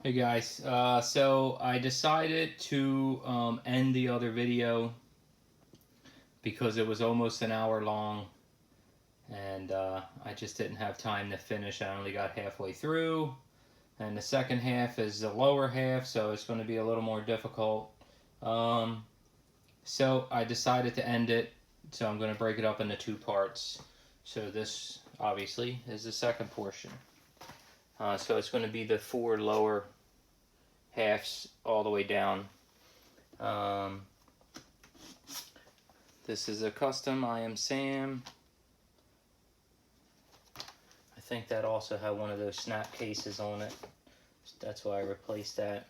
Hey guys, so I decided to end the other video because it was almost an hour long and I just didn't have time to finish. I only got halfway through, and the second half is the lower half, so it's going to be a little more difficult. Um, so I decided to end it, so I'm going to break it up into two parts. So this obviously is the second portion. So it's going to be the four lower halves all the way down. Um, this is a custom I Am Sam. I think that also had one of those snap cases on it. That's why I replaced that.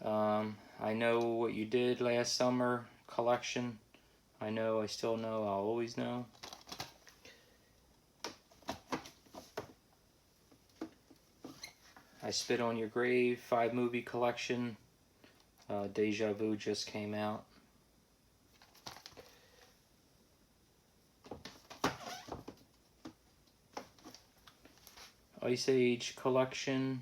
I know what you did last summer collection. I still know, I'll always know. I Spit on Your Grave, 5-movie collection. Deja Vu just came out. Ice Age collection.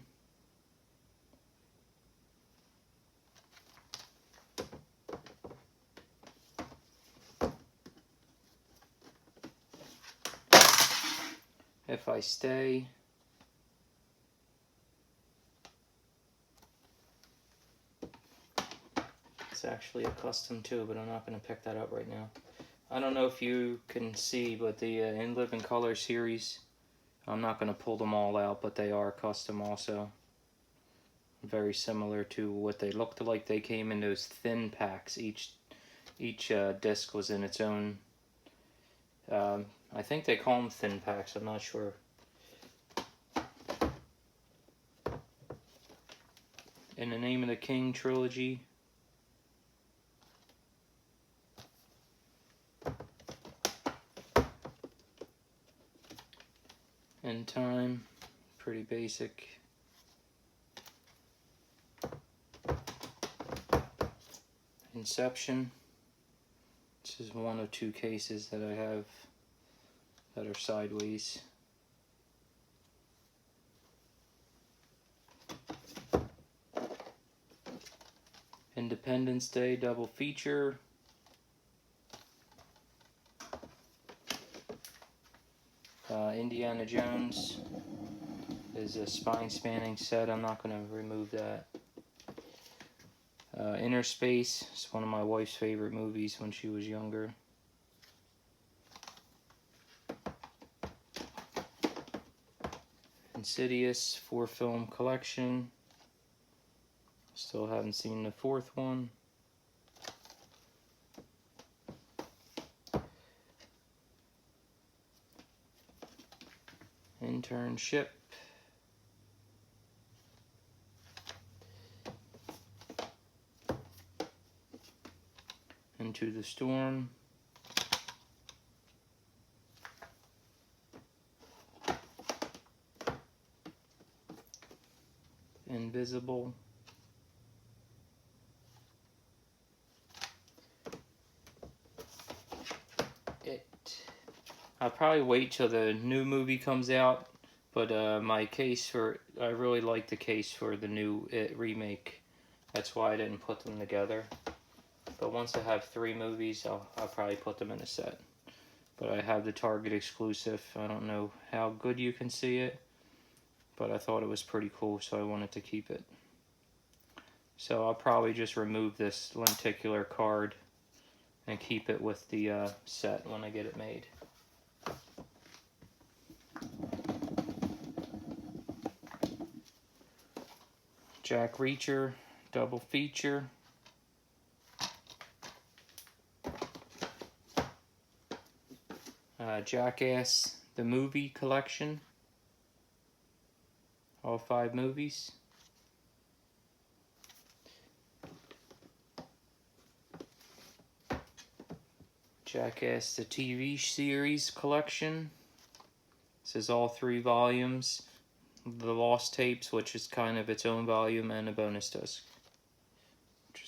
If I Stay. It's actually a custom too, but I'm not going to pick that up right now. I don't know if you can see, but the In Living Color series, I'm not going to pull them all out, but they are custom also. Very similar to what they looked like. They came in those thin packs. Each disc was in its own. I think they call them thin packs. I'm not sure. In the Name of the King trilogy. In Time, pretty basic. Inception. This is one of two cases that I have that are sideways. Independence Day double feature. Indiana Jones is a spine spanning set. I'm not going to remove that. Inner Space is one of my wife's favorite movies when she was younger. Insidious 4-film collection. Still haven't seen the fourth one. Internship. Into the Storm. Invisible. I'll probably wait till the new movie comes out, but I really like the case for the new It remake. That's why I didn't put them together. But once I have 3 movies, I'll probably put them in a set. But I have the Target exclusive. I don't know how good you can see it, but I thought it was pretty cool, so I wanted to keep it. So I'll probably just remove this lenticular card and keep it with the set when I get it made. Jack Reacher double feature. Jackass the movie collection. All 5 movies. Jackass the TV series collection. This is all 3 volumes. The Lost Tapes, which is kind of its own volume, and a bonus disc.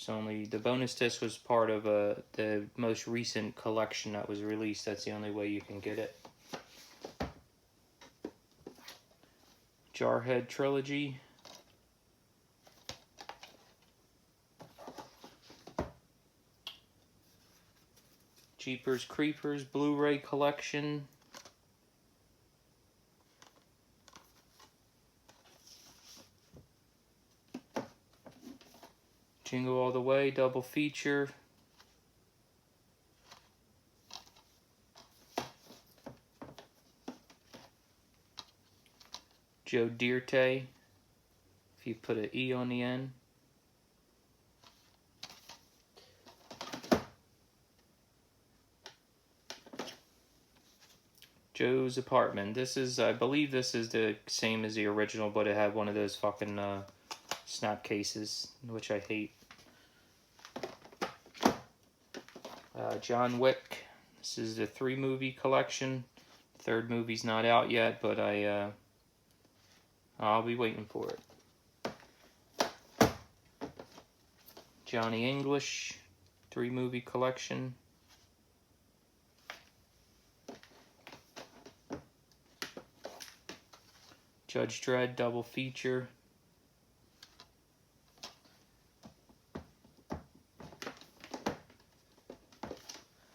The bonus disc was part of the most recent collection that was released. That's the only way you can get it. Jarhead trilogy. Jeepers Creepers Blu-ray collection. Jingle All the Way double feature. Joe Dirt, if you put an E on the end. Joe's Apartment. This is, I believe this is the same as the original, but it had one of those fucking snap cases, which I hate. John Wick. This is the 3-movie collection. Third movie's not out yet, but I'll be waiting for it. Johnny English 3-movie collection. Judge Dredd double feature.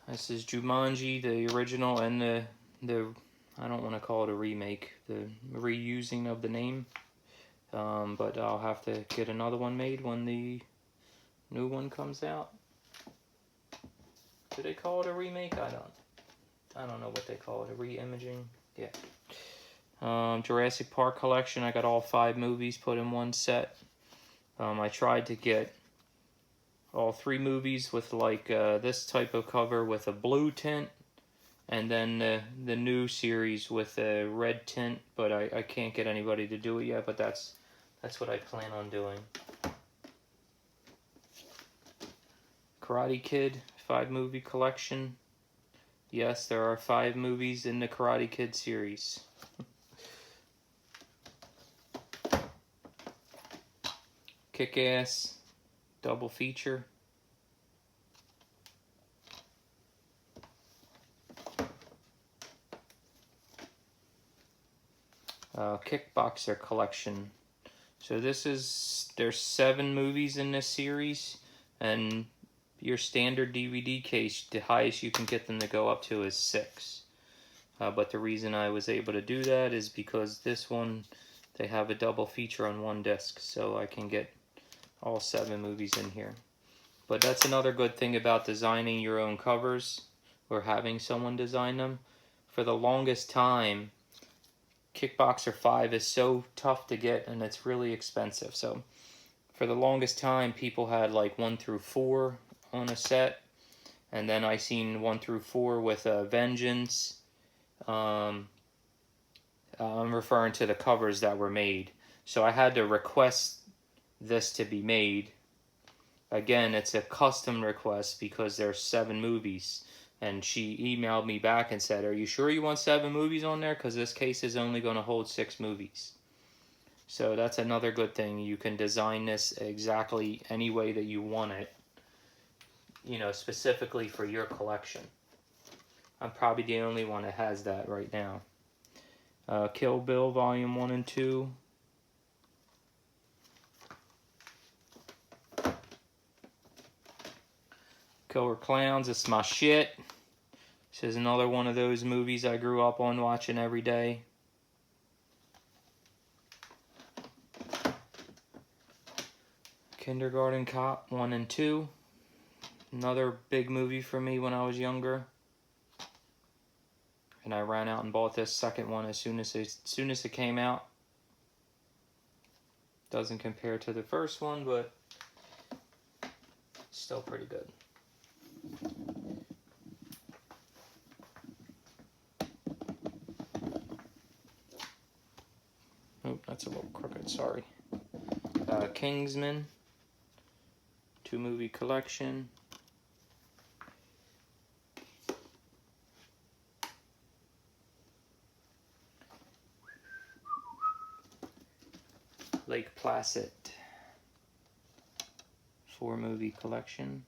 This is Jumanji, the original, and the I don't want to call it a remake, the reusing of the name. But I'll have to get another one made when the new one comes out. Do they call it a remake? I don't know what they call it, a re-imaging. Yeah. Jurassic Park collection. I got all 5 movies put in one set. I tried to get all 3 movies with like this type of cover with a blue tint, and then the new series with a red tint, but I can't get anybody to do it yet, but that's what I plan on doing. Karate Kid 5-movie collection. Yes, there are 5 movies in the Karate Kid series. Kick-Ass double feature. Kickboxer collection. So there's 7 movies in this series, and your standard DVD case, the highest you can get them to go up to is 6. But the reason I was able to do that is because this one, they have a double feature on one disc, so I can get all 7 movies in here. But that's another good thing about designing your own covers, or having someone design them. For the longest time, Kickboxer 5 is so tough to get, and it's really expensive. So for the longest time, people had like 1 through 4 on a set, and then I seen 1 through 4 with a Vengeance. I'm referring to the covers that were made. So I had to request this to be made. Again, it's a custom request because there's 7 movies. And she emailed me back and said, "Are you sure you want 7 movies on there? Because this case is only going to hold 6 movies." So that's another good thing. You can design this exactly any way that you want it, you know, specifically for your collection. I'm probably the only one that has that right now. Kill Bill Volume 1 and 2. Killer Clowns, it's my shit. This is another one of those movies I grew up on watching every day. Kindergarten Cop 1 and 2. Another big movie for me when I was younger. And I ran out and bought this second one as soon as it came out. Doesn't compare to the first one, but still pretty good. Oh, that's a little crooked, sorry. Kingsman 2-movie collection. Lake Placid 4-movie collection.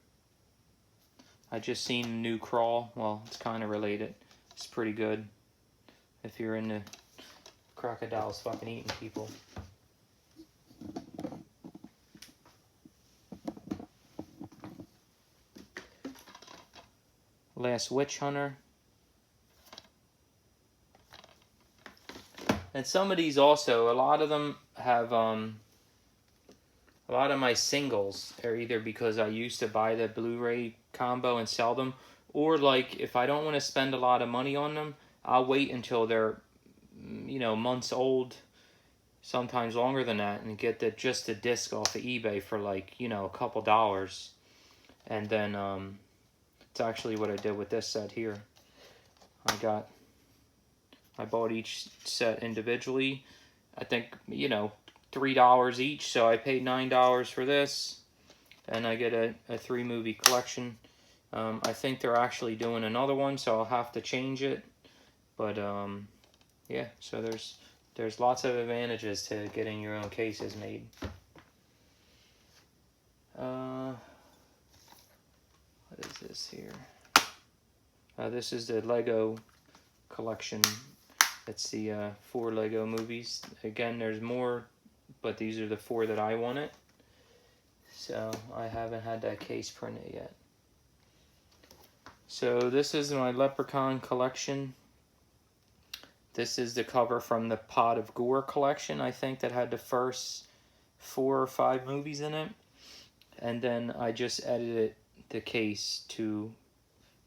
I just seen a new Crawl. Well, it's kind of related. It's pretty good if you're into crocodiles fucking eating people. Last Witch Hunter. And some of these also, a lot of them have, a lot of my singles are either because I used to buy the Blu-ray combo and sell them, or like if I don't want to spend a lot of money on them, I'll wait until they're, you know, months old, sometimes longer than that, and get just the disc off of eBay for like, you know, a couple dollars. And then it's actually what I did with this set here. I bought each set individually. I think, you know, $3 each, so I paid $9 for this, and I get a 3-movie collection. I think they're actually doing another one, so I'll have to change it. But yeah, so there's lots of advantages to getting your own cases made. What is this here? This is the Lego collection. It's the 4 Lego movies. Again, there's more, but these are the 4 that I wanted. So I haven't had that case printed yet. So this is my Leprechaun collection. This is the cover from the Pot of Gore collection, I think, that had the first 4 or 5 movies in it. And then I just edited the case to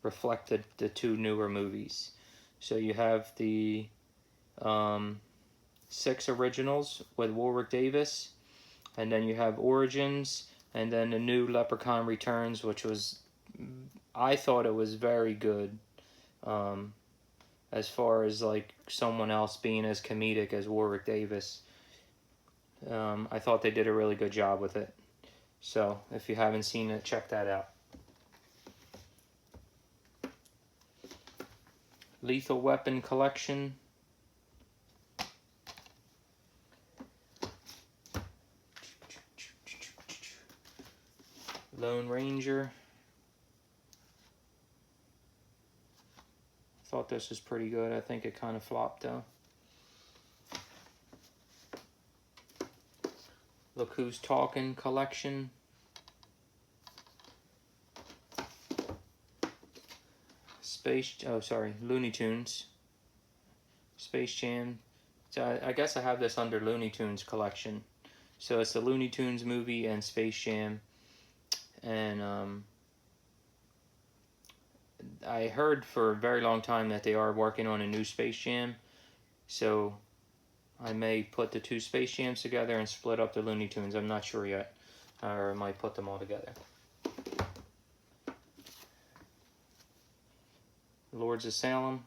reflect the 2 newer movies. So you have the 6 originals with Warwick Davis, and then you have Origins, and then the new Leprechaun Returns, which was, I thought it was very good, as far as like someone else being as comedic as Warwick Davis. I thought they did a really good job with it. So if you haven't seen it, check that out. Lethal Weapon collection. Lone Ranger. Thought this was pretty good. I think it kind of flopped though. Look Who's Talking collection. Looney Tunes. Space Jam. So I guess I have this under Looney Tunes collection. So it's the Looney Tunes movie and Space Jam. And I heard for a very long time that they are working on a new Space Jam. So I may put the 2 Space Jams together and split up the Looney Tunes. I'm not sure yet. Or I might put them all together. Lords of Salem.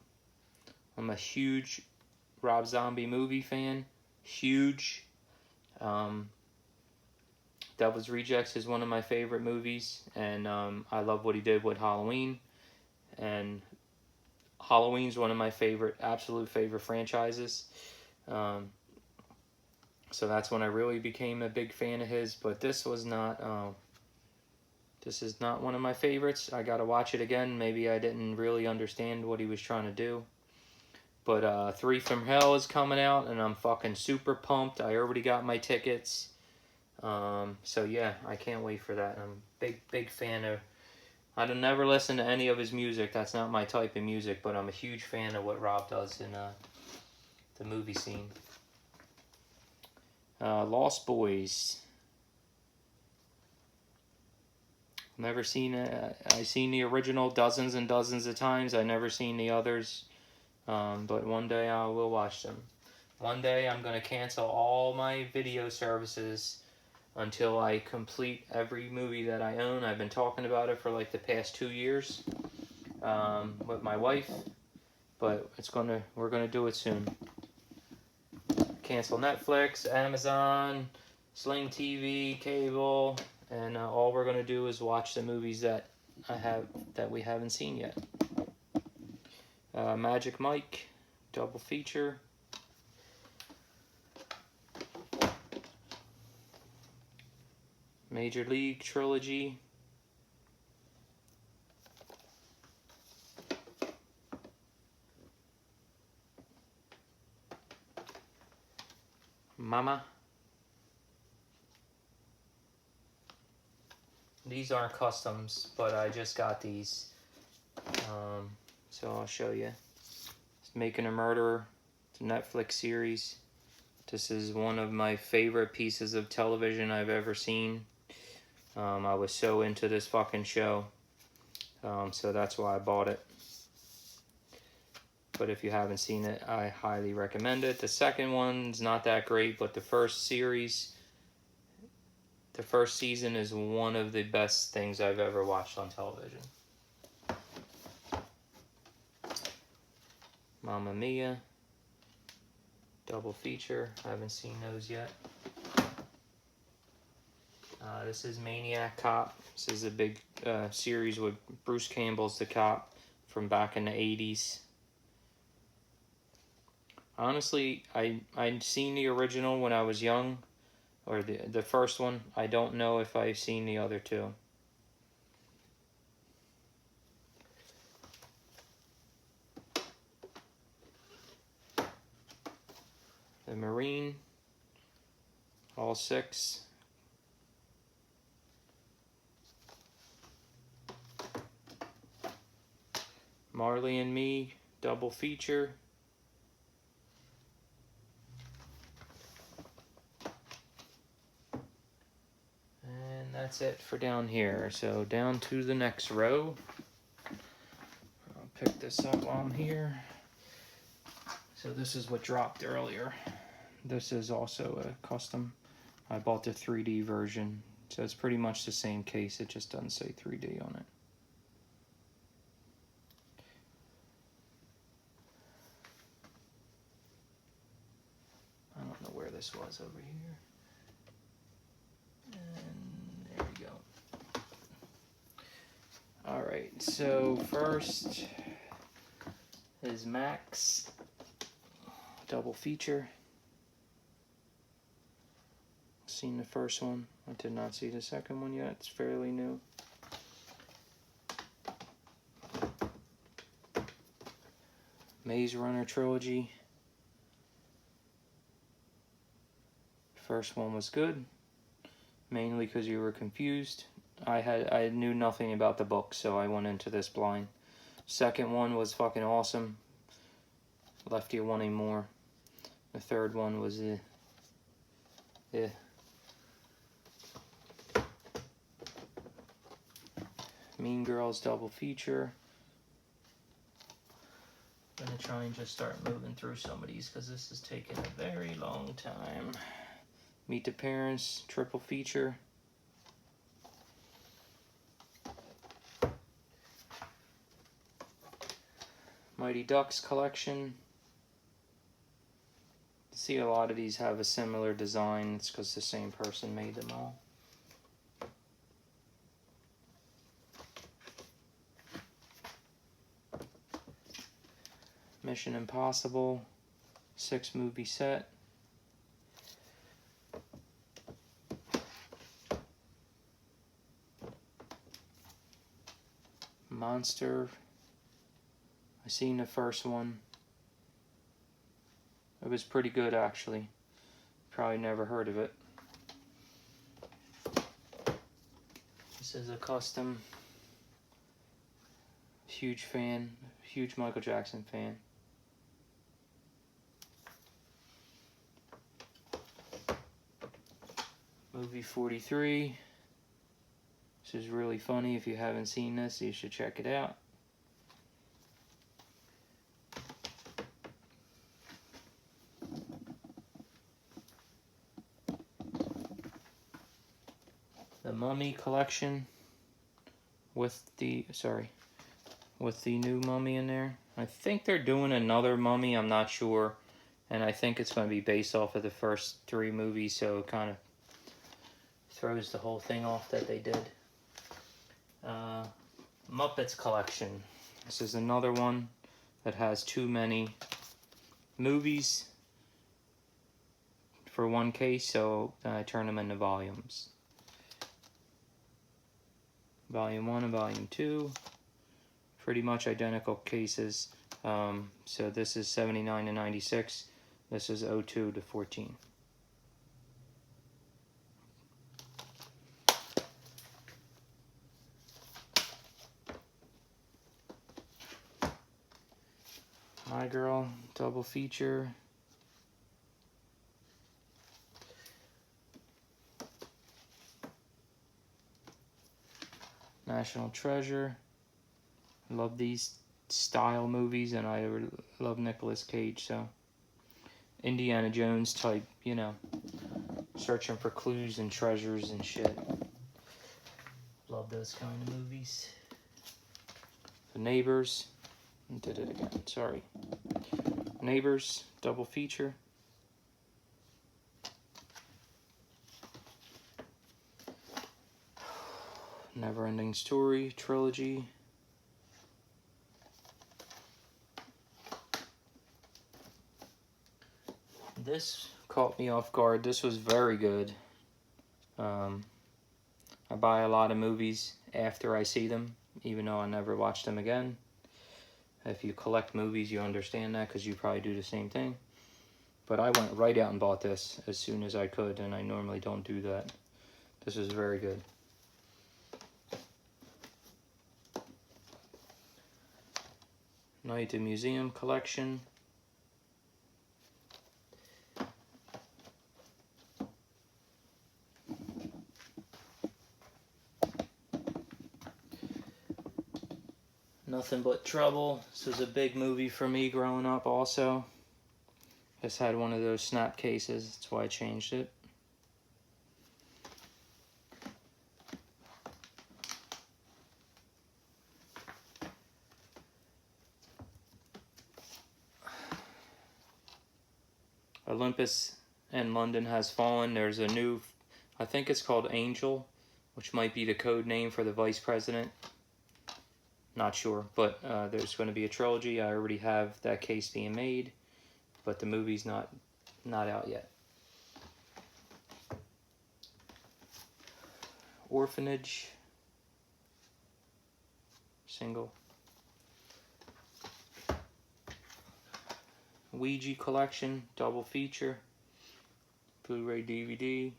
I'm a huge Rob Zombie movie fan. Huge. Devil's Rejects is one of my favorite movies. And I love what he did with Halloween. And Halloween's one of my absolute favorite franchises. So that's when I really became a big fan of his. But this was not... this is not one of my favorites. I gotta watch it again. Maybe I didn't really understand what he was trying to do. But 3 from Hell is coming out, and I'm fucking super pumped. I already got my tickets. So yeah, I can't wait for that. I'm a big fan of... I don't never listen to any of his music. That's not my type of music, but I'm a huge fan of what Rob does in the movie scene. Lost Boys. Never seen it. I've seen the original dozens and dozens of times. I've never seen the others. But one day I will watch them. One day I'm going to cancel all my video services until I complete every movie that I own. I've been talking about it for like the past 2 years with my wife. But we're gonna do it soon. Cancel Netflix, Amazon, Sling TV, cable, and all we're gonna do is watch the movies that we haven't seen yet. Magic Mike, double feature. Major League trilogy. Mama. These aren't customs, but I just got these So I'll show you. It's Making a Murderer. It's a Netflix series. This is one of my favorite pieces of television I've ever seen. I was so into this fucking show. So that's why I bought it. But if you haven't seen it, I highly recommend it. The second one's not that great, but the first series, the first season is one of the best things I've ever watched on television. Mamma Mia, double feature. I haven't seen those yet. This is Maniac Cop. This is a big series with Bruce Campbell's the cop from back in the 80s. Honestly, I'd seen the original when I was young, or the first one. I don't know if I've seen the other two. The Marine, all 6. Marley and Me, double feature. And that's it for down here. So down to the next row. I'll pick this up while I'm here. So this is what dropped earlier. This is also a custom. I bought the 3D version. So it's pretty much the same case. It just doesn't say 3D on it. I don't know where this was over here. And there we go. Alright, so first is Max. Double feature. Seen the first one. I did not see the second one yet. It's fairly new. Maze Runner trilogy. First one was good, mainly because you were confused. I knew nothing about the book, so I went into this blind. Second one was fucking awesome. Left you wanting more. The third one was Mean Girls double feature. I'm gonna try and just start moving through some of these because this is taking a very long time. Meet the Parents triple feature. Mighty Ducks collection. You see a lot of these have a similar design. It's because the same person made them all. Mission Impossible 6 movie set. Monster. I seen the first one. It was pretty good actually. Probably never heard of it. This is a custom. Huge fan. Huge Michael Jackson fan. Movie 43. This is really funny. If you haven't seen this, you should check it out. The Mummy collection with the new Mummy in there. I think they're doing another Mummy, I'm not sure. And I think it's going to be based off of the first 3 movies, so it kind of throws the whole thing off that they did. Muppets collection. This is another one that has too many movies for one case, so I turn them into volumes. Volume 1 and Volume 2. Pretty much identical cases. So this is 79 to 96. This is 02 to 14. My Girl double feature. National Treasure. Love these style movies, and I love Nicolas Cage, so Indiana Jones type, you know, searching for clues and treasures and shit. Love those kind of movies. The Neighbors. Did it again, sorry. Neighbors, double feature. Never-Ending Story trilogy. This caught me off guard. This was very good. I buy a lot of movies after I see them, even though I never watch them again. If you collect movies, you understand that, because you probably do the same thing. But I went right out and bought this as soon as I could, and I normally don't do that. This is very good. Night in Museum collection. Nothing But Trouble. This was a big movie for me growing up also. Just had one of those snap cases, that's why I changed it. Olympus in London Has Fallen. There's a new, I think it's called Angel, which might be the code name for the vice president. Not sure, but there's going to be a trilogy. I already have that case being made, but the movie's not out yet. Orphanage. Single. Ouija collection, double feature. Blu-ray DVD.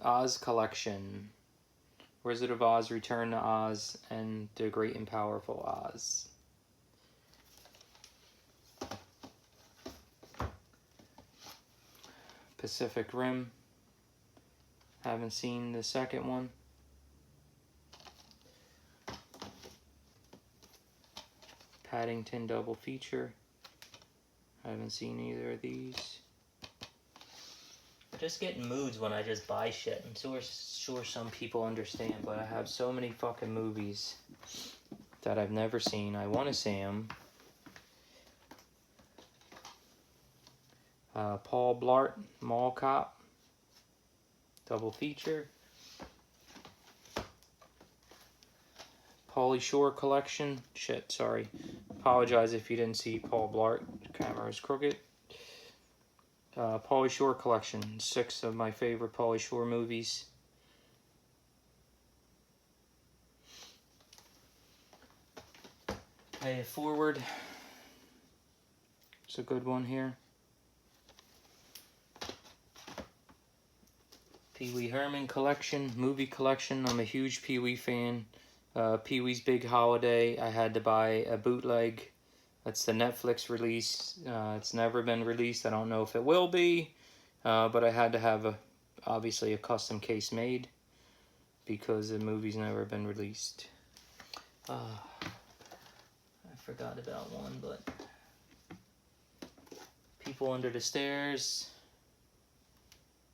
Oz collection. Wizard of Oz, Return to Oz, and The Great and Powerful Oz. Pacific Rim. Haven't seen the second one. Paddington double feature. Haven't seen either of these. I just get in moods when I just buy shit. I'm sure some people understand, but I have so many fucking movies that I've never seen. I want to see them. Paul Blart, Mall Cop, double feature. Pauly Shore collection. Shit, sorry. Apologize if you didn't see Paul Blart. The camera is crooked. Pauly Shore collection. 6 of my favorite Pauly Shore movies. Pay It Forward. It's a good one here. Pee Wee Herman collection, movie collection. I'm a huge Pee Wee fan. Pee Wee's Big Holiday. I had to buy a bootleg. That's the Netflix release. It's never been released. I don't know if it will be, but I had to have obviously a custom case made because the movie's never been released. I forgot about one, but People Under the Stairs.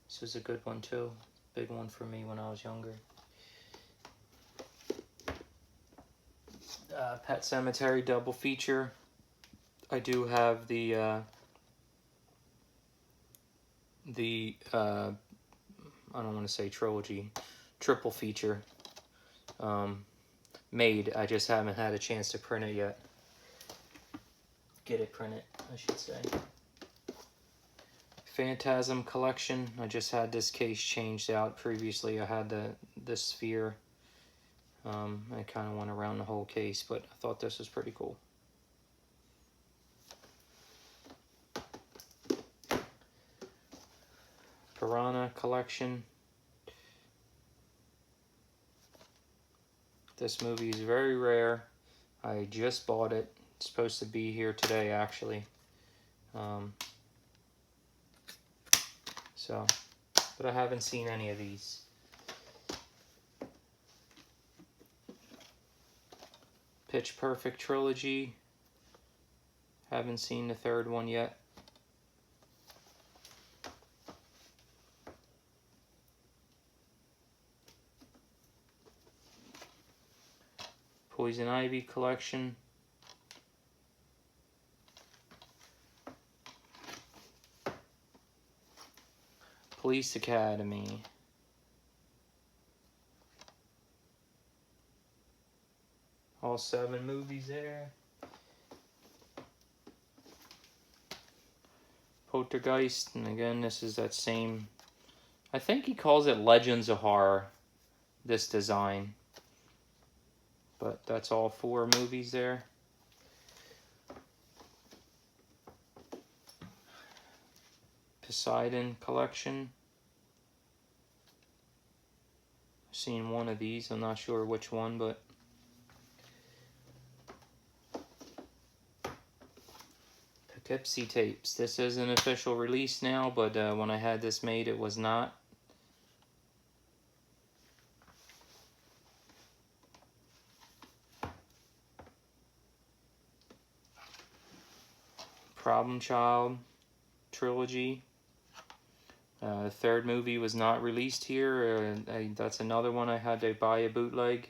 This was a good one too. Big one for me when I was younger. Pet Sematary double feature. I do have the I don't want to say trilogy, triple feature made. I just haven't had a chance to print it yet. Get it printed, I should say. Phantasm collection. I just had this case changed out. Previously I had the sphere. I kind of went around the whole case, but I thought this was pretty cool. Piranha collection. This movie is very rare. I just bought it. It's supposed to be here today, actually. But I haven't seen any of these. Pitch Perfect trilogy. Haven't seen the third one yet. Poison Ivy collection. Police Academy. All 7 movies there. Poltergeist, and again, this is that same, I think he calls it Legends of Horror, this design. But that's all 4 movies there. Poseidon collection. I've seen one of these, I'm not sure which one, but Poughkeepsie tapes. This is an official release now, but when I had this made, it was not. Problem Child trilogy. The 3rd movie was not released here. That's another one I had to buy a bootleg.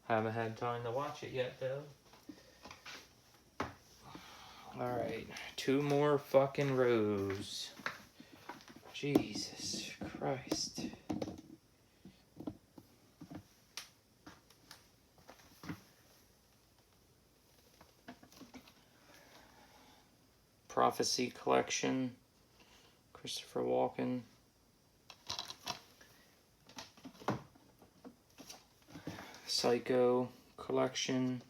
Haven't had time to watch it yet, though. Alright, 2 more fucking rows. Jesus Christ. Prophecy collection. Christopher Walken. Psycho collection.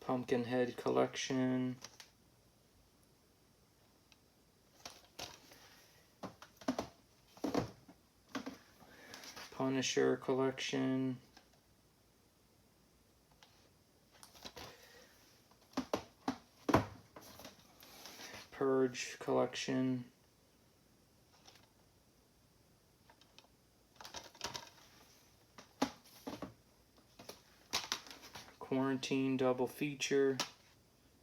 Pumpkinhead collection. Punisher collection. Purge collection. Quarantine double feature.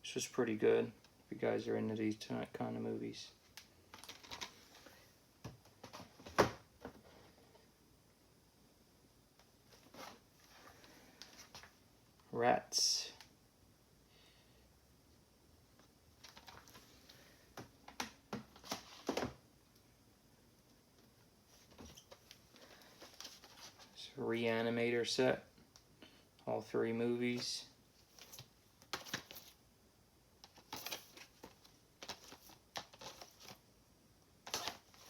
This was pretty good if you guys are into these kind of movies. Rats. Reanimator set. All 3 movies.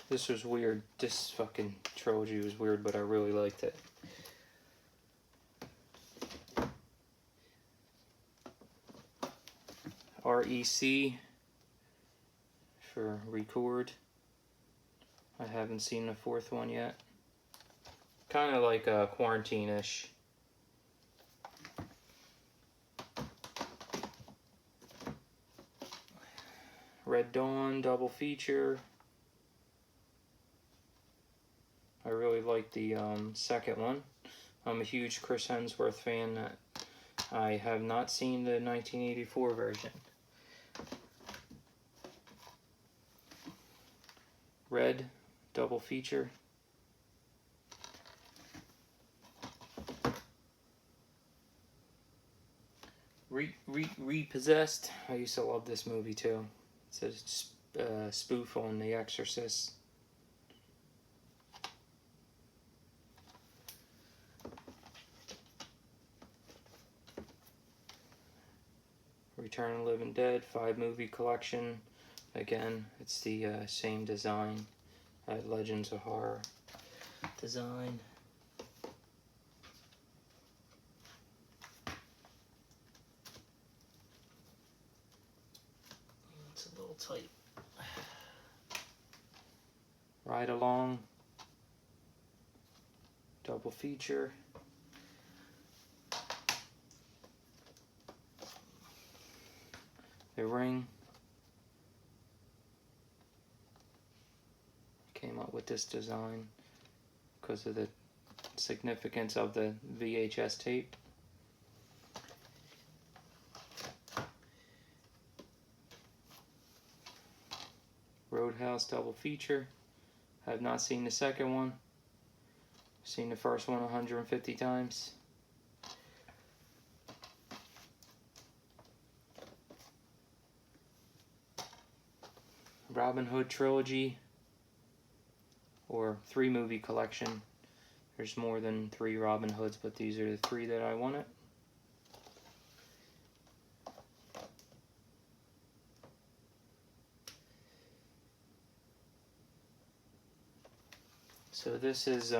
This was weird. This fucking trilogy was weird, but I really liked it. REC for record. I haven't seen the 4th one yet. Kind of like a quarantine-ish. Red Dawn double feature. I really like the 2nd one. I'm a huge Chris Hemsworth fan. I have not seen the 1984 version. Red double feature. Repossessed. I used to love this movie too. It's a spoof on The Exorcist. Return of the Living Dead 5 movie collection. Again, it's the same design. Legends of Horror design. tight. Ride Along, double feature. The Ring. Came up with this design because of the significance of the VHS tape. Roadhouse double feature. Have not seen the second one. Seen the first one 150 times. Robin Hood trilogy, or 3-movie collection. There's more than 3 Robin Hoods, but these are the 3 that I wanted. So this is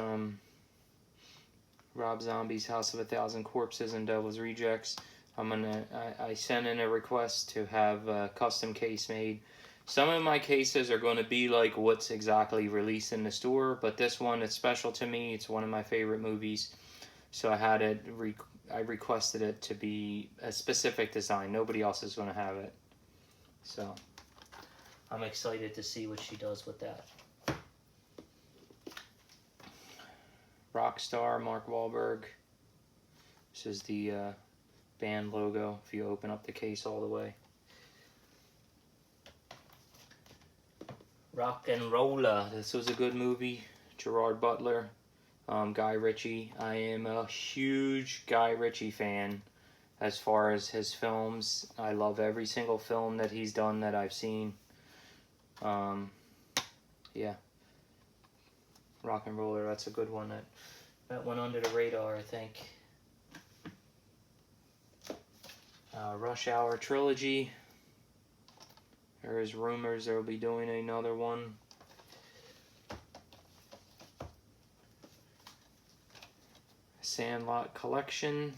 Rob Zombie's House of a Thousand Corpses and Devil's Rejects. I sent in a request to have a custom case made. Some of my cases are going to be like what's exactly released in the store, but this one is special to me. It's one of my favorite movies, so I requested it to be a specific design. Nobody else is going to have it, so I'm excited to see what she does with that. Rockstar, Mark Wahlberg. This is the band logo if you open up the case all the way. Rock and Roller. This was a good movie. Gerard Butler, Guy Ritchie. I am a huge Guy Ritchie fan as far as his films. I love every single film that he's done that I've seen. Yeah. Rock and Roller, that's a good one. That went under the radar, I think. Rush Hour trilogy. There is rumors they'll be doing another one. Sandlot collection.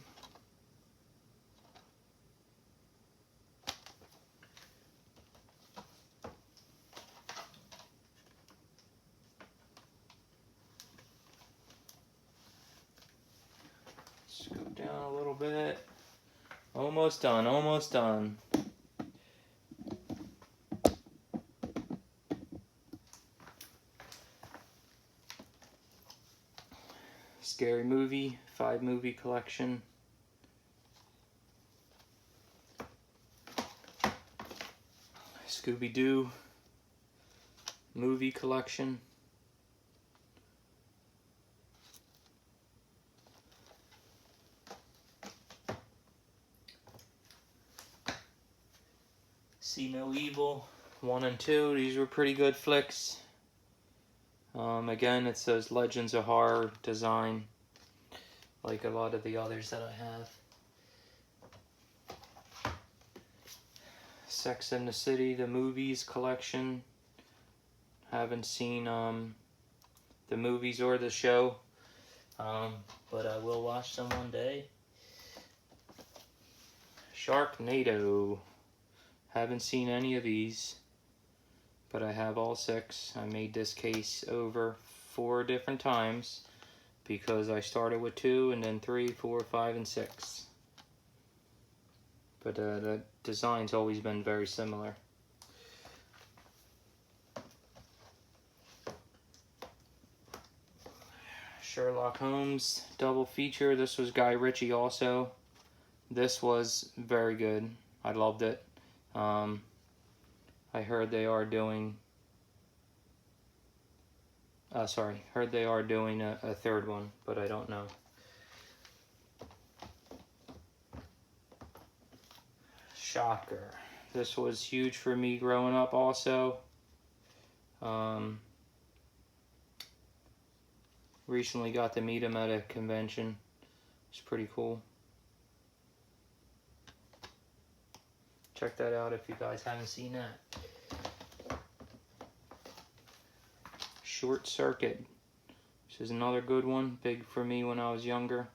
Let's go down a little bit. Almost done, almost done. Scary Movie, 5-movie collection. Scooby-Doo movie collection. See No Evil 1 and 2. These were pretty good flicks. Again, it's those Legends of Horror design, like a lot of the others that I have. Sex and the City, the movies collection. Haven't seen the movies or the show, but I will watch them one day. Sharknado. Haven't seen any of these, but I have all 6. I made this case over 4 different times because I started with 2 and then 3, 4, 5, and 6. But the design's always been very similar. Sherlock Holmes double feature. This was Guy Ritchie also. This was very good. I loved it. I heard they are doing a 3rd one, but I don't know. Shocker. This was huge for me growing up also. Recently got to meet him at a convention. It's pretty cool. Check that out if you guys haven't seen that. Short Circuit. This is another good one. Big for me when I was younger.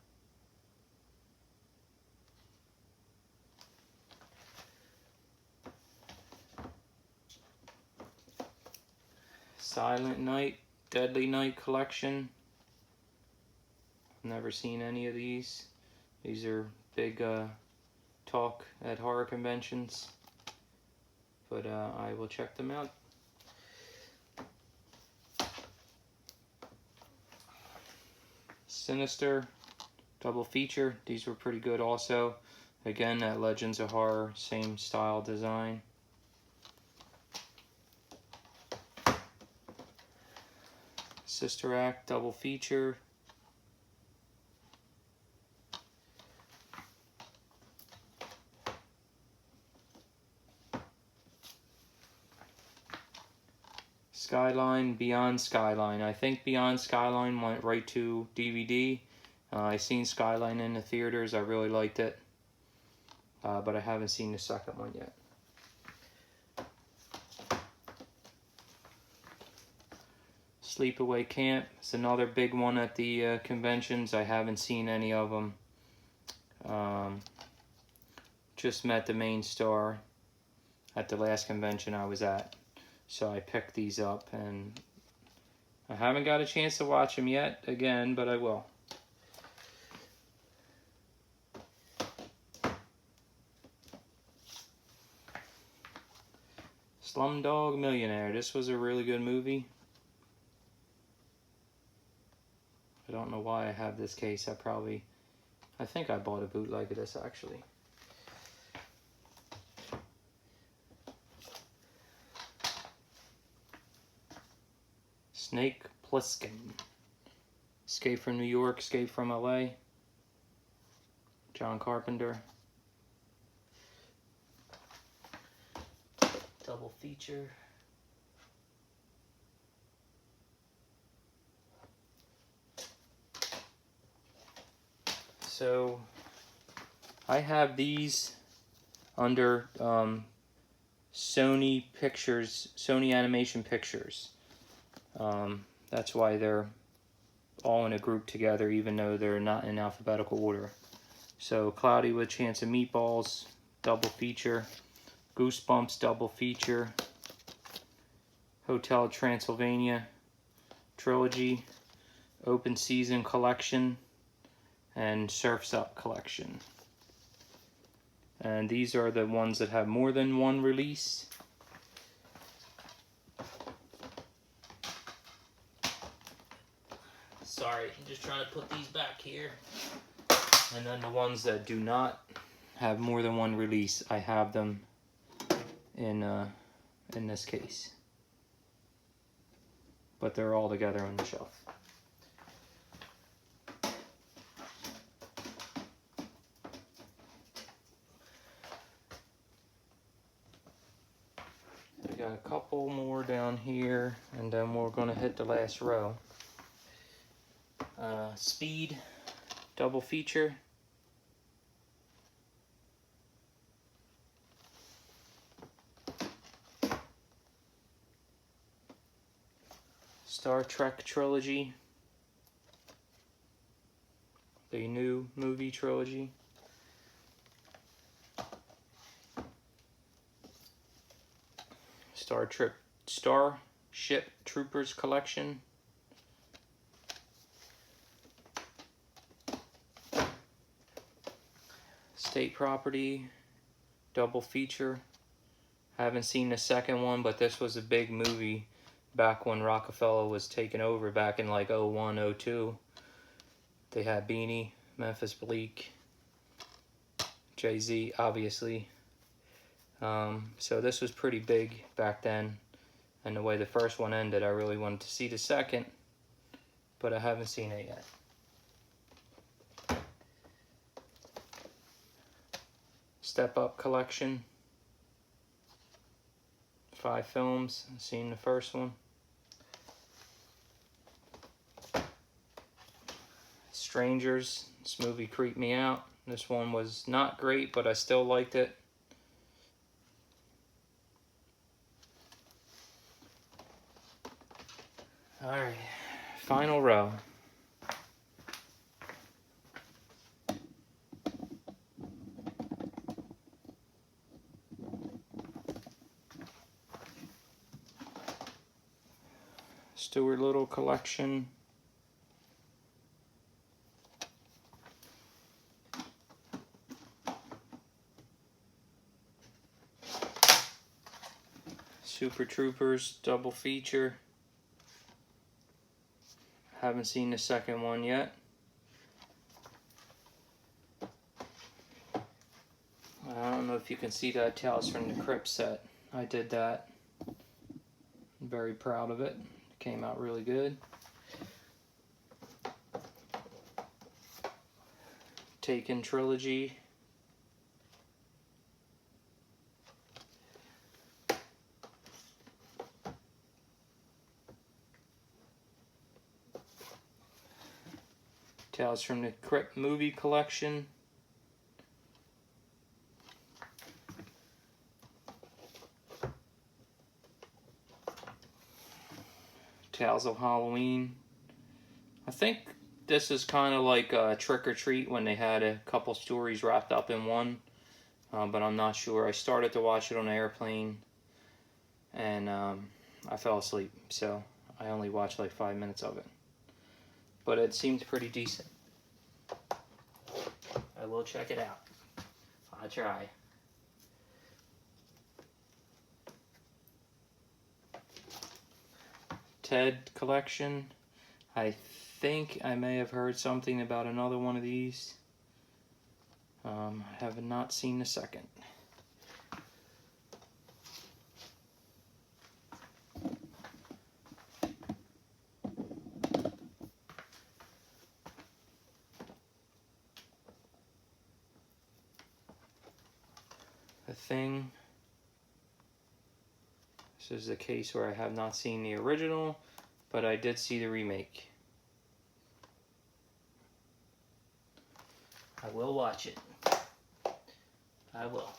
Silent Night, Deadly Night collection. Never seen any of these. These are big talk at horror conventions, but I will check them out. Sinister double feature. These were pretty good also. Again, that Legends of Horror, same style design. Sister Act double feature. Skyline, Beyond Skyline. I think Beyond Skyline went right to DVD. I seen Skyline in the theaters. I really liked it. But I haven't seen the second one yet. Sleepaway Camp is another big one at the conventions. I haven't seen any of them. Just met the main star at the last convention I was at. So I picked these up, and I haven't got a chance to watch them yet again, but I will. Slumdog Millionaire. This was a really good movie. I don't know why I have this case. I think I bought a bootleg of this actually. Snake Plissken. Escape from New York, Escape from LA. John Carpenter. Double feature. So I have these under Sony Pictures, Sony Animation Pictures. That's why they're all in a group together, even though they're not in alphabetical order. So Cloudy with Chance of Meatballs, double feature. Goosebumps, double feature. Hotel Transylvania trilogy. Open Season collection. And Surf's Up collection. And these are the ones that have more than one release. Sorry, I'm just trying to put these back here. And then the ones that do not have more than one release, I have them in this case. But they're all together on the shelf. We got a couple more down here, and then we're going to hit the last row. Speed, double feature. Star Trek trilogy. The new movie trilogy. Starship Troopers collection. State Property, double feature. Haven't seen the second one, but this was a big movie back when Rockefeller was taken over back in like 01, 02. They had Beanie, Memphis Bleak, Jay-Z, obviously. So this was pretty big back then. And the way the first one ended, I really wanted to see the second, but I haven't seen it yet. Step Up collection. 5 films. I've seen the first one. Strangers. This movie creeped me out. This one was not great, but I still liked it. Alright, final row. Stuart Little collection. Super Troopers double feature. Haven't seen the second one yet. I don't know if you can see that Tales from the Crypt set. I did that. I'm very proud of it. It came out really good. Taken trilogy. Tales from the Crypt movie collection. Tales of Halloween. I think this is kind of like Trick or Treat when they had a couple stories wrapped up in one, but I'm not sure. I started to watch it on an airplane and I fell asleep, so I only watched like 5 minutes of it. But it seemed pretty decent. I will check it out. I'll try. Ted collection. I think I may have heard something about another one of these. I have not seen the second. The Thing. This is a case where I have not seen the original, but I did see the remake. I will watch it. I will.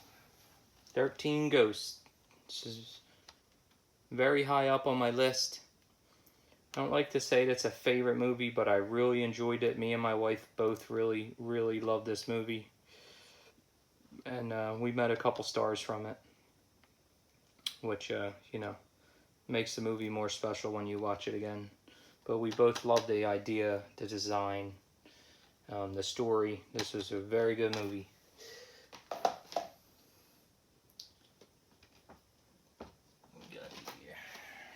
13 Ghosts. This is very high up on my list. I don't like to say that's a favorite movie, but I really enjoyed it. Me and my wife both really loved this movie. And we met a couple stars from it, which, you know, makes the movie more special when you watch it again. But we both loved the idea, the design, the story. This was a very good movie.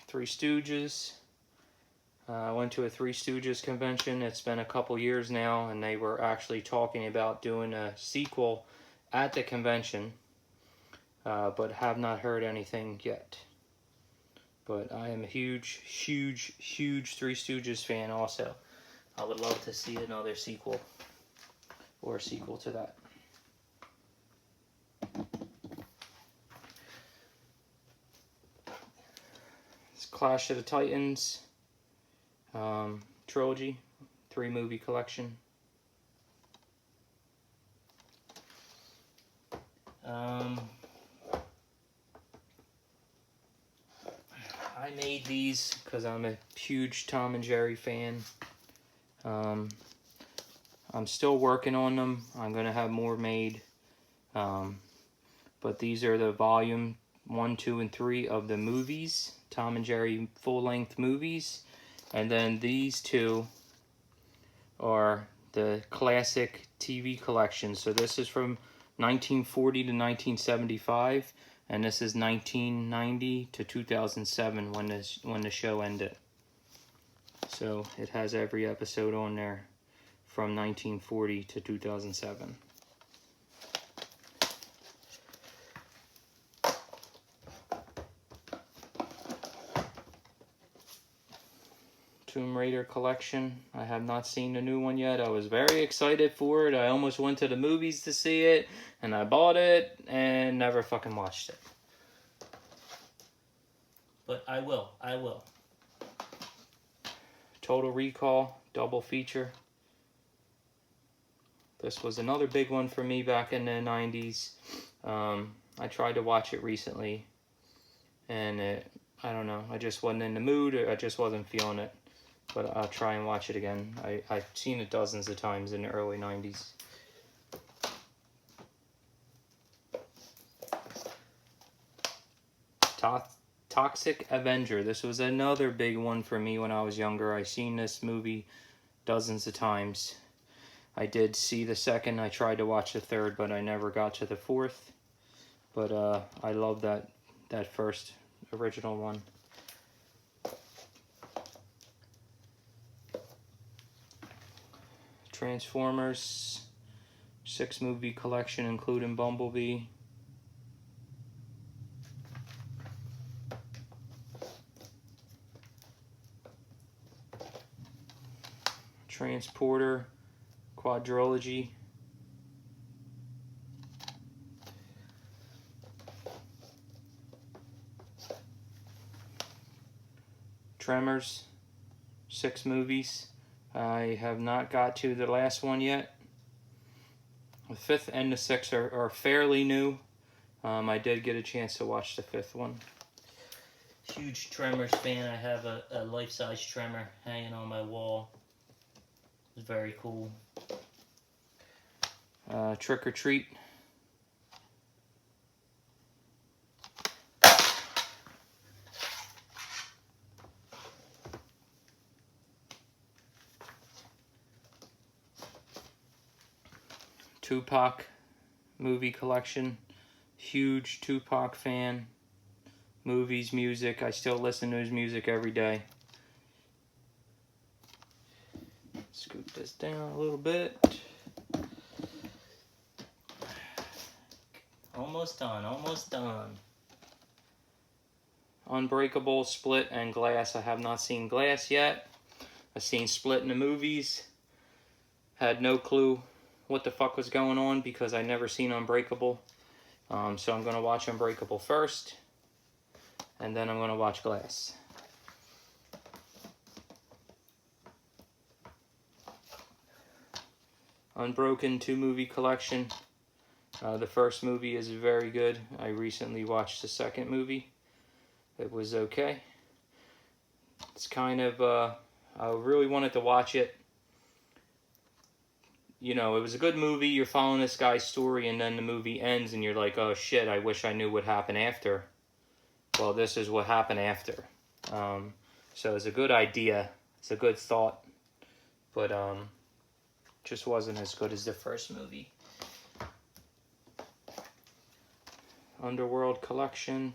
Three Stooges. I went to a Three Stooges convention. It's been a couple years now, and they were actually talking about doing a sequel at the convention, but have not heard anything yet. But I am a huge Three Stooges fan also. I would love to see another sequel, or a sequel to that. It's Clash of the Titans trilogy, 3-movie collection. I made these because I'm a huge Tom and Jerry fan. I'm still working on them. I'm going to have more made. But these are the volume 1, 2, and 3 of the movies. Tom and Jerry full-length movies. And then these two are the classic TV collection. So this is from 1940 to 1975. And this is 1990 to 2007 when the show ended. So it has every episode on there from 1940 to 2007. Tomb Raider collection. I have not seen the new one yet. I was very excited for it. I almost went to the movies to see it, and I bought it and never fucking watched it. But I will. Total Recall double feature. This was another big one for me back in the 90s. I tried to watch it recently, and I don't know. I just wasn't in the mood. I just wasn't feeling it. But I'll try and watch it again. I've seen it dozens of times in the early 90s. Toxic Avenger. This was another big one for me when I was younger. I've seen this movie dozens of times. I did see the second. I tried to watch the third, but I never got to the fourth. But I love that first original one. Transformers 6-movie collection, including Bumblebee. Transporter quadrilogy. Tremors 6 movies. I have not got to the last one yet. The 5th and the 6th are fairly new. I did get a chance to watch the 5th one. Huge Tremors fan. I have a life-size Tremor hanging on my wall. It's very cool. Trick or Treat. Tupac movie collection. Huge Tupac fan. Movies, music. I still listen to his music every day. Scoot this down a little bit. Almost done, almost done. Unbreakable, Split, and Glass. I have not seen Glass yet. I've seen Split in the movies. Had no clue what the fuck was going on because I never seen Unbreakable. So I'm going to watch Unbreakable first. And then I'm going to watch Glass. Unbroken 2-movie collection. The first movie is very good. I recently watched the second movie. It was okay. It's kind of, I really wanted to watch it. You know, it was a good movie. You're following this guy's story and then the movie ends and you're like, oh shit, I wish I knew what happened after. Well, this is what happened after. So it's a good idea. It's a good thought. But just wasn't as good as the first movie. Underworld collection.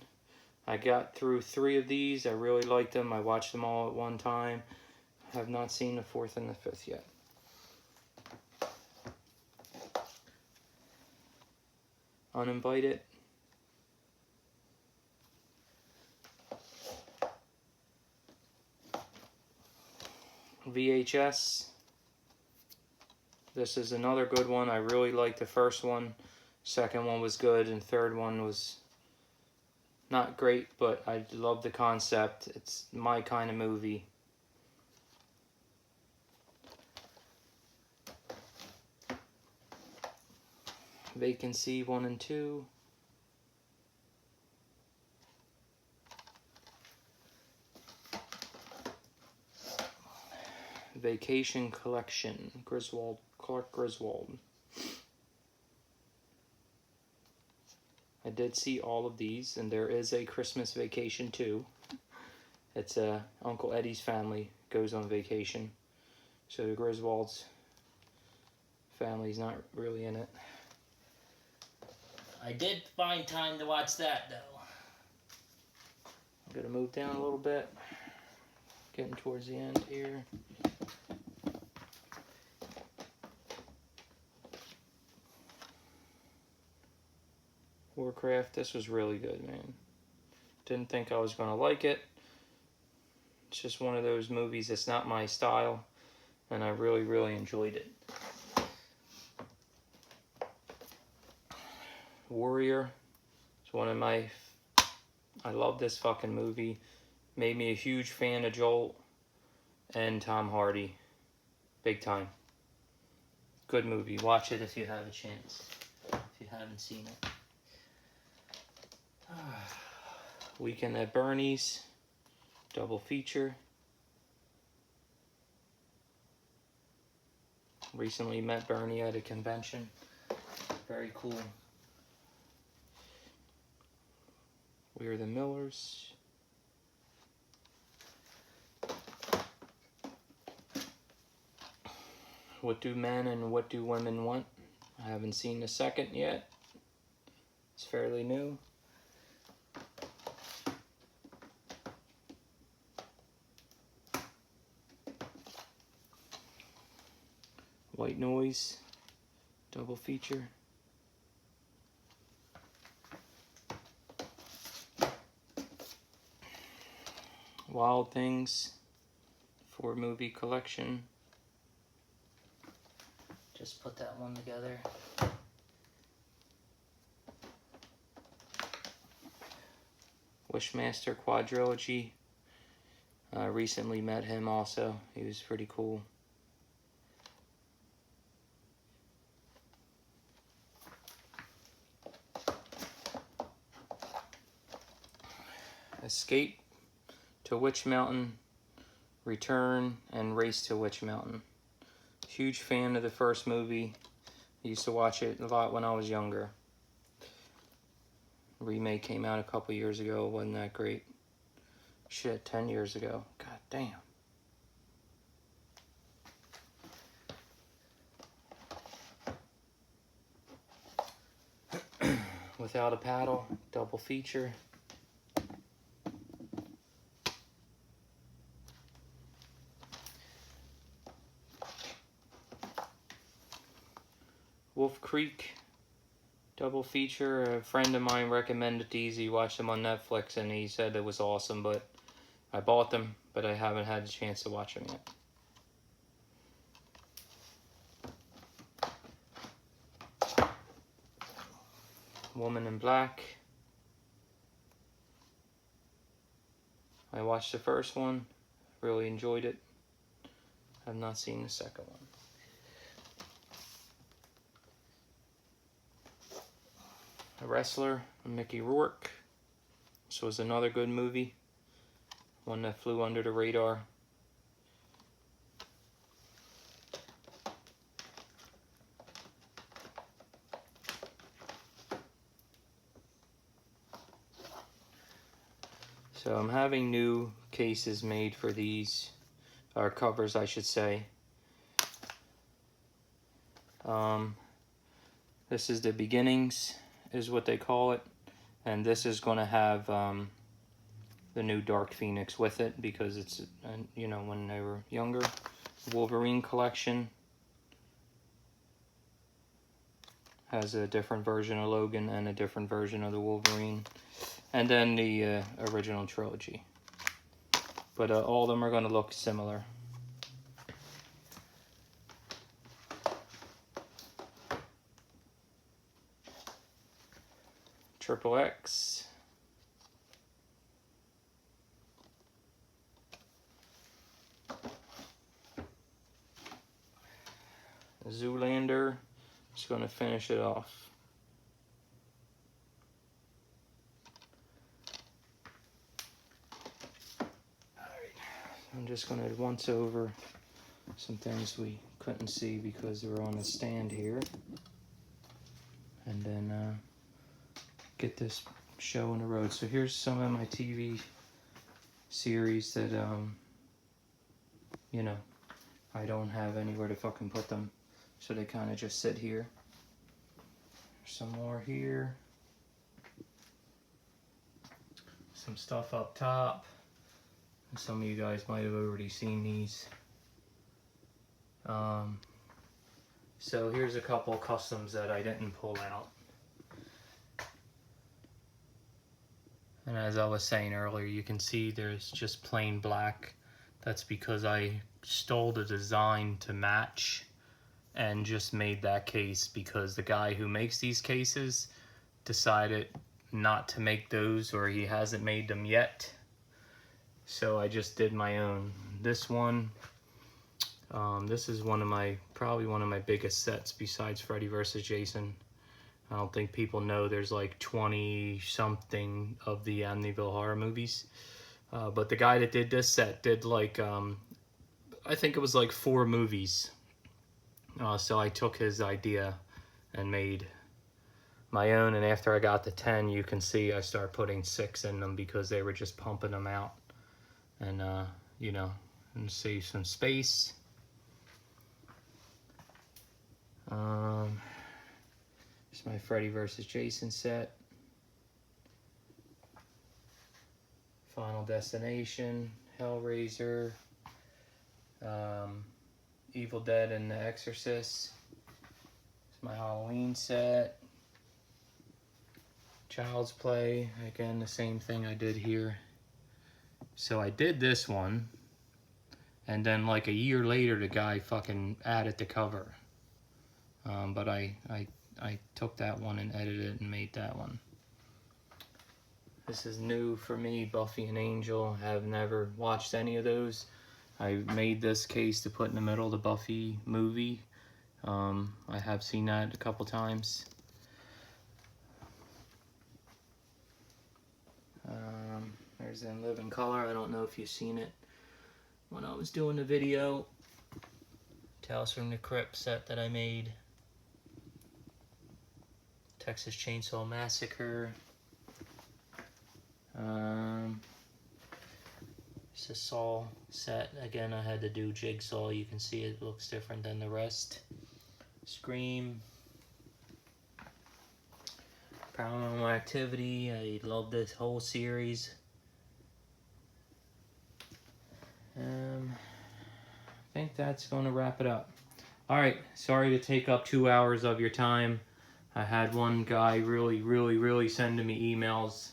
I got through 3 of these. I really liked them. I watched them all at one time. Have not seen the 4th and the 5th yet. Uninvited. VHS. This is another good one. I really liked the first one. Second one was good, and third one was not great, but I love the concept. It's my kind of movie. Vacancy 1 and 2. Vacation Collection, Clark Griswold. I did see all of these, and there is a Christmas Vacation too. It's Uncle Eddie's family goes on vacation, so the Griswold's family's not really in it. I did find time to watch that though. I'm gonna move down a little bit, getting towards the end here. Warcraft, this was really good, man. Didn't think I was gonna like it. It's just one of those movies that's not my style, and I really, really enjoyed it. Warrior, it's one of my, I love this fucking movie. Made me a huge fan of Joel and Tom Hardy. Big time. Good movie. Watch it if you have a chance. If you haven't seen it. Weekend at Bernie's. Double feature. Recently met Bernie at a convention. Very cool. We Are the Millers. What Do Men and What Do Women Want? I haven't seen the second yet. It's fairly new. White Noise, double feature. Wild Things, 4-movie collection. Just put that one together. Wishmaster quadrilogy. Recently met him also. He was pretty cool. Escape to Witch Mountain, Return, and Race to Witch Mountain. Huge fan of the first movie. I used to watch it a lot when I was younger. Remake came out a couple years ago. It wasn't that great. Shit, 10 years ago. God damn. Without a Paddle, double feature. Wolf Creek, double feature. A friend of mine recommended these. He watched them on Netflix and he said it was awesome, but I bought them, but I haven't had a chance to watch them yet. Woman in Black. I watched the first one, really enjoyed it. I've not seen the second one. A Wrestler, Mickey Rourke. This was another good movie. One that flew under the radar. So I'm having new cases made for these, or covers I should say. This is the beginnings, is what they call it, and this is going to have the new Dark Phoenix with it because it's, you know, when they were younger. Wolverine collection has a different version of Logan and a different version of the Wolverine, and then the original trilogy. But all of them are going to look similar. Triple X. Zoolander. Just going to finish it off. I'm just going to once over some things we couldn't see because they were on the stand here. And then get this show on the road. So here's some of my TV series that, you know, I don't have anywhere to fucking put them. So they kind of just sit here. There's some more here. Some stuff up top. Some of you guys might have already seen these. So here's a couple customs that I didn't pull out. And as I was saying earlier, you can see there's just plain black. That's because I stole the design to match and just made that case because the guy who makes these cases decided not to make those, or he hasn't made them yet. So I just did my own. This one, this is probably one of my biggest sets besides Freddy vs. Jason. I don't think people know there's like 20 something of the Amityville horror movies. But the guy that did this set did like, I think it was like 4 movies. So I took his idea and made my own. And after I got to 10, you can see I start putting 6 in them because they were just pumping them out. And, you know, and save some space. It's my Freddy vs. Jason set. Final Destination, Hellraiser, Evil Dead and The Exorcist. It's my Halloween set. Child's Play, again the same thing I did here. So I did this one, and then like a year later the guy fucking added the cover. But I took that one and edited it and made that one. This is new for me, Buffy and Angel. I have never watched any of those. I made this case to put in the middle of the Buffy movie. I have seen that a couple times. There's In Living Color. I don't know if you've seen it when I was doing the video. Tales from the Crypt set that I made. Texas Chainsaw Massacre. It's a Saw set. Again, I had to do Jigsaw. You can see it looks different than the rest. Scream. Paranormal Activity. I love this whole series. I think that's going to wrap it up. Alright, sorry to take up 2 hours of your time. I had one guy really sending me emails.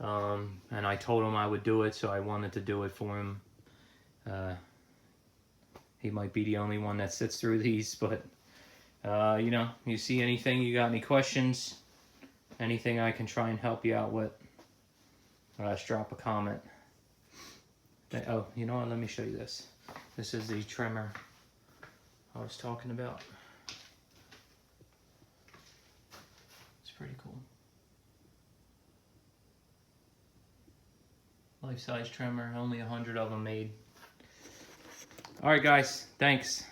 And I told him I would do it, so I wanted to do it for him. He might be the only one that sits through these, but you know, you see anything, you got any questions, anything I can try and help you out with, just drop a comment. Oh, you know what, let me show you this. This is the trimmer I was talking about. It's pretty cool. Life-size trimmer, only 100 of them made. Alright guys, thanks.